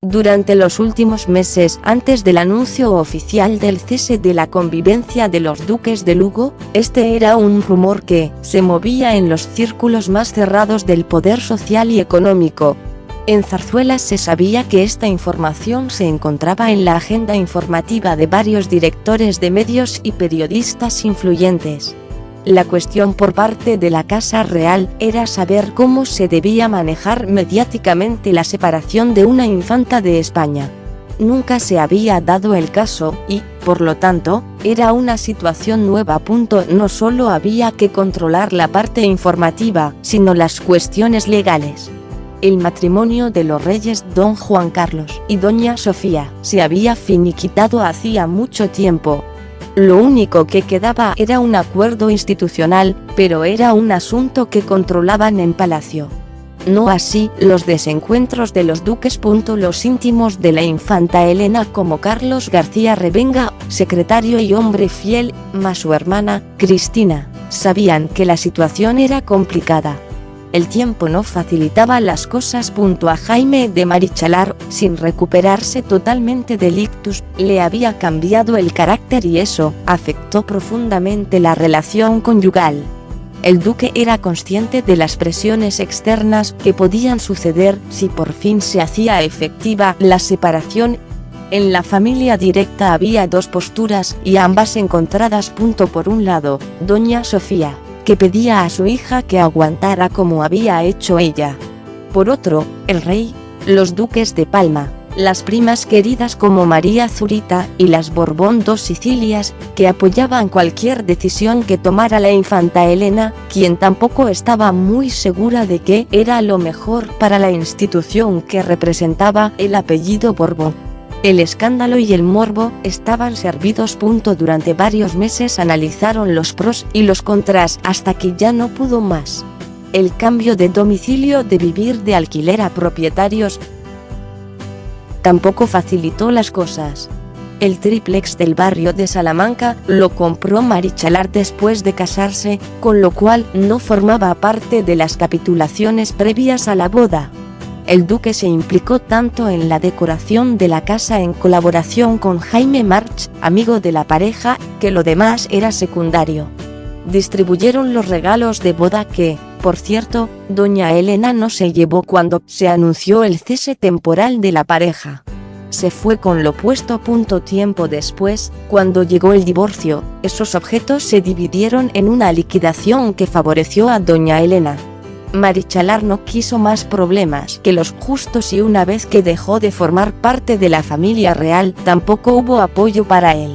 Durante los últimos meses antes del anuncio oficial del cese de la convivencia de los duques de Lugo, este era un rumor que se movía en los círculos más cerrados del poder social y económico. En Zarzuela se sabía que esta información se encontraba en la agenda informativa de varios directores de medios y periodistas influyentes. La cuestión por parte de la Casa Real era saber cómo se debía manejar mediáticamente la separación de una infanta de España. Nunca se había dado el caso y, por lo tanto, era una situación nueva. No solo había que controlar la parte informativa, sino las cuestiones legales. El matrimonio de los reyes don Juan Carlos y doña Sofía se había finiquitado hacía mucho tiempo. Lo único que quedaba era un acuerdo institucional, pero era un asunto que controlaban en palacio. No así los desencuentros de los duques. Los íntimos de la infanta Elena, como Carlos García Revenga, secretario y hombre fiel, más su hermana, Cristina, sabían que la situación era complicada. El tiempo no facilitaba las cosas. A Jaime de Marichalar, sin recuperarse totalmente del ictus, le había cambiado el carácter y eso afectó profundamente la relación conyugal. El duque era consciente de las presiones externas que podían suceder si por fin se hacía efectiva la separación. En la familia directa había dos posturas y ambas encontradas. Por un lado, doña Sofía, que pedía a su hija que aguantara como había hecho ella. Por otro, el rey, los duques de Palma, las primas queridas como María Zurita y las Borbón dos Sicilias, que apoyaban cualquier decisión que tomara la infanta Elena, quien tampoco estaba muy segura de que era lo mejor para la institución que representaba el apellido Borbón. El escándalo y el morbo estaban servidos. Durante varios meses analizaron los pros y los contras hasta que ya no pudo más. El cambio de domicilio de vivir de alquiler a propietarios tampoco facilitó las cosas. El tríplex del barrio de Salamanca lo compró Marichalar después de casarse, con lo cual no formaba parte de las capitulaciones previas a la boda. El duque se implicó tanto en la decoración de la casa en colaboración con Jaime March, amigo de la pareja, que lo demás era secundario. Distribuyeron los regalos de boda que, por cierto, doña Elena no se llevó cuando se anunció el cese temporal de la pareja. Se fue con lo puesto. Tiempo después, cuando llegó el divorcio, esos objetos se dividieron en una liquidación que favoreció a doña Elena. Marichalar no quiso más problemas que los justos y una vez que dejó de formar parte de la familia real, tampoco hubo apoyo para él.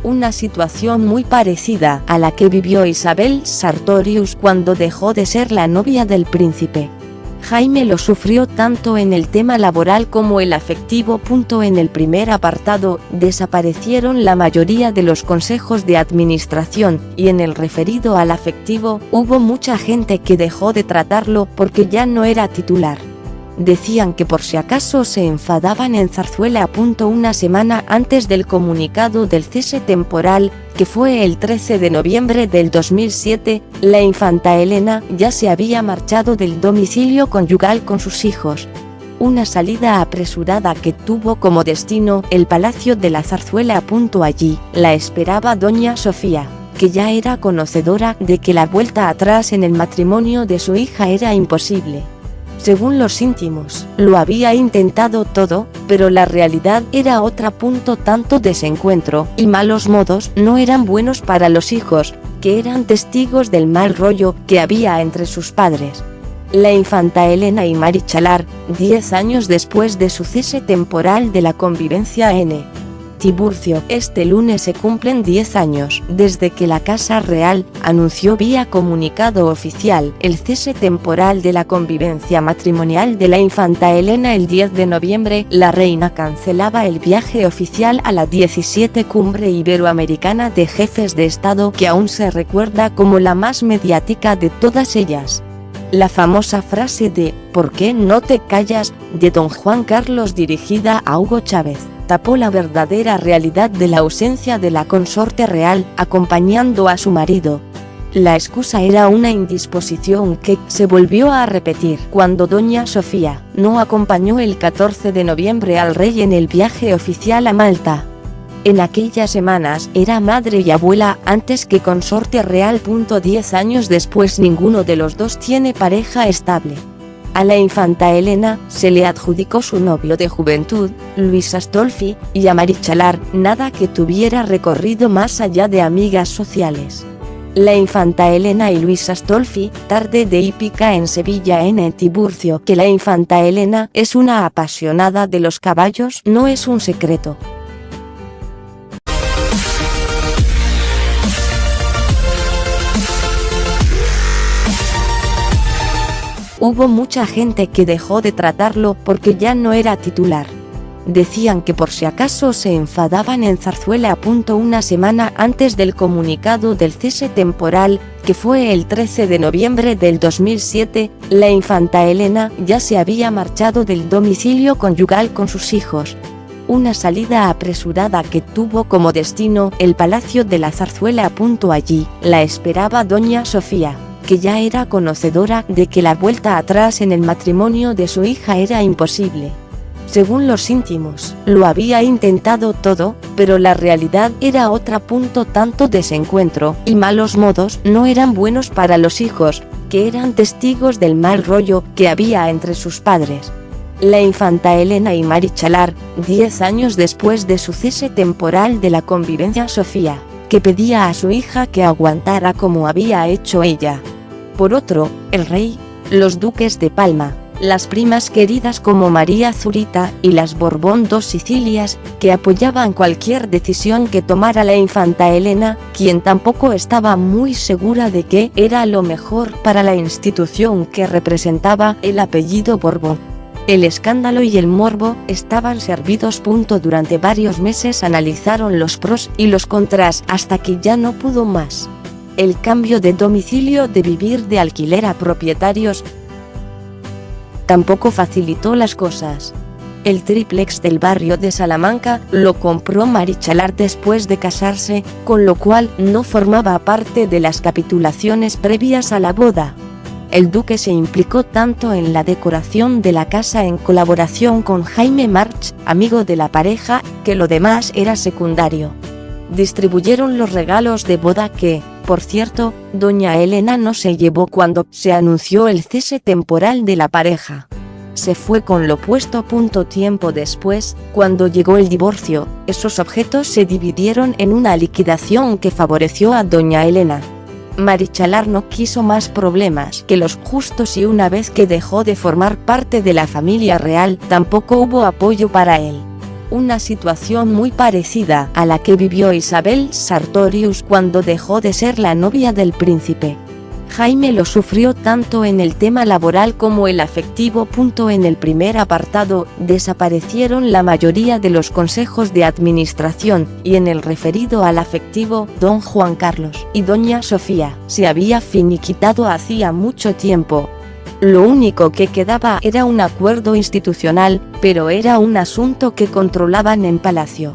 Una situación muy parecida a la que vivió Isabel Sartorius cuando dejó de ser la novia del príncipe. Jaime lo sufrió tanto en el tema laboral como el afectivo. En el primer apartado, desaparecieron la mayoría de los consejos de administración, y en el referido al afectivo, hubo mucha gente que dejó de tratarlo porque ya no era titular. Decían que por si acaso se enfadaban en Zarzuela. Una semana antes del comunicado del cese temporal, que fue el 13 de noviembre del 2007, la infanta Elena ya se había marchado del domicilio conyugal con sus hijos. Una salida apresurada que tuvo como destino el Palacio de la Zarzuela. Allí la esperaba doña Sofía, que ya era conocedora de que la vuelta atrás en el matrimonio de su hija era imposible. Según los íntimos, lo había intentado todo, pero la realidad era otra. Tanto desencuentro y malos modos no eran buenos para los hijos, que eran testigos del mal rollo que había entre sus padres. La infanta Elena y Marichalar, 10 años después de su cese temporal de la convivencia en Tiburcio, este lunes se cumplen 10 años desde que la Casa Real anunció vía comunicado oficial el cese temporal de la convivencia matrimonial de la infanta Elena. El 10 de noviembre, la reina cancelaba el viaje oficial a la 17 Cumbre Iberoamericana de Jefes de Estado, que aún se recuerda como la más mediática de todas ellas. La famosa frase de «¿Por qué no te callas?», de don Juan Carlos dirigida a Hugo Chávez, tapó la verdadera realidad de la ausencia de la consorte real, acompañando a su marido. La excusa era una indisposición que se volvió a repetir cuando doña Sofía no acompañó el 14 de noviembre al rey en el viaje oficial a Malta. En aquellas semanas era madre y abuela antes que consorte real. 10 años después ninguno de los dos tiene pareja estable. A la infanta Elena se le adjudicó su novio de juventud, Luis Astolfi, y a Marichalar, nada que tuviera recorrido más allá de amigas sociales. La infanta Elena y Luis Astolfi, tarde de hípica en Sevilla en Tiburcio. Que la infanta Elena es una apasionada de los caballos no es un secreto. Hubo mucha gente que dejó de tratarlo porque ya no era titular. Decían que por si acaso se enfadaban en Zarzuela. Una semana antes del comunicado del cese temporal, que fue el 13 de noviembre del 2007, la infanta Elena ya se había marchado del domicilio conyugal con sus hijos. Una salida apresurada que tuvo como destino el Palacio de la Zarzuela. Allí la esperaba doña Sofía, que ya era conocedora de que la vuelta atrás en el matrimonio de su hija era imposible. Según los íntimos, lo había intentado todo, pero la realidad era otra. Tanto desencuentro y malos modos no eran buenos para los hijos, que eran testigos del mal rollo que había entre sus padres. La infanta Elena y Marichalar, 10 años después de su cese temporal de la convivencia, Sofía, que pedía a su hija que aguantara como había hecho ella. Por otro, el rey, los duques de Palma, las primas queridas como María Zurita y las Borbón dos Sicilias, que apoyaban cualquier decisión que tomara la infanta Elena, quien tampoco estaba muy segura de que era lo mejor para la institución que representaba el apellido Borbón. El escándalo y el morbo estaban servidos. Durante varios meses analizaron los pros y los contras hasta que ya no pudo más. El cambio de domicilio de vivir de alquiler a propietarios tampoco facilitó las cosas. El triplex del barrio de Salamanca lo compró Marichalar después de casarse, con lo cual no formaba parte de las capitulaciones previas a la boda. El duque se implicó tanto en la decoración de la casa en colaboración con Jaime March, amigo de la pareja, que lo demás era secundario. Distribuyeron los regalos de boda que, por cierto, doña Elena no se llevó cuando se anunció el cese temporal de la pareja. Se fue con lo puesto. Tiempo después, cuando llegó el divorcio, esos objetos se dividieron en una liquidación que favoreció a doña Elena. Marichalar no quiso más problemas que los justos y una vez que dejó de formar parte de la familia real, tampoco hubo apoyo para él. Una situación muy parecida a la que vivió Isabel Sartorius cuando dejó de ser la novia del príncipe. Jaime lo sufrió tanto en el tema laboral como el afectivo. En el primer apartado, desaparecieron la mayoría de los consejos de administración, y en el referido al afectivo, don Juan Carlos y doña Sofía se había finiquitado hacía mucho tiempo. Lo único que quedaba era un acuerdo institucional, pero era un asunto que controlaban en palacio.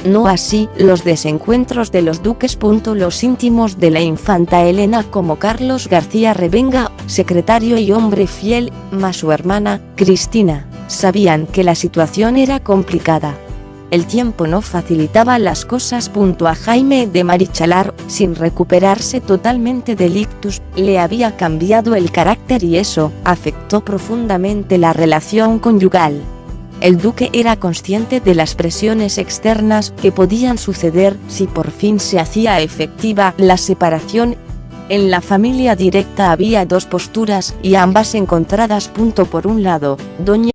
No así los desencuentros de los duques. Los íntimos de la infanta Elena, como Carlos García Revenga, secretario y hombre fiel, más su hermana, Cristina, sabían que la situación era complicada. El tiempo no facilitaba las cosas. A Jaime de Marichalar, sin recuperarse totalmente del ictus, le había cambiado el carácter y eso afectó profundamente la relación conyugal. El duque era consciente de las presiones externas que podían suceder si por fin se hacía efectiva la separación. En la familia directa había dos posturas y ambas encontradas. Por un lado, doña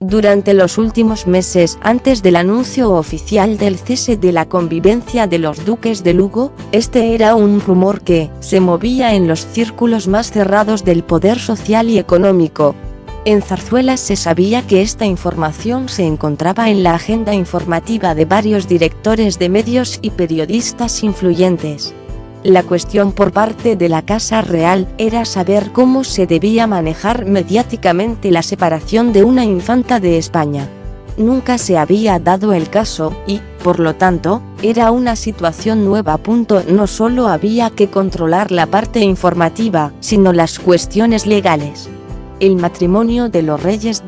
Durante los últimos meses antes del anuncio oficial del cese de la convivencia de los duques de Lugo, este era un rumor que se movía en los círculos más cerrados del poder social y económico. En Zarzuela se sabía que esta información se encontraba en la agenda informativa de varios directores de medios y periodistas influyentes. La cuestión por parte de la Casa Real era saber cómo se debía manejar mediáticamente la separación de una infanta de España. Nunca se había dado el caso, y, por lo tanto, era una situación nueva. No solo había que controlar la parte informativa, sino las cuestiones legales. El matrimonio de los reyes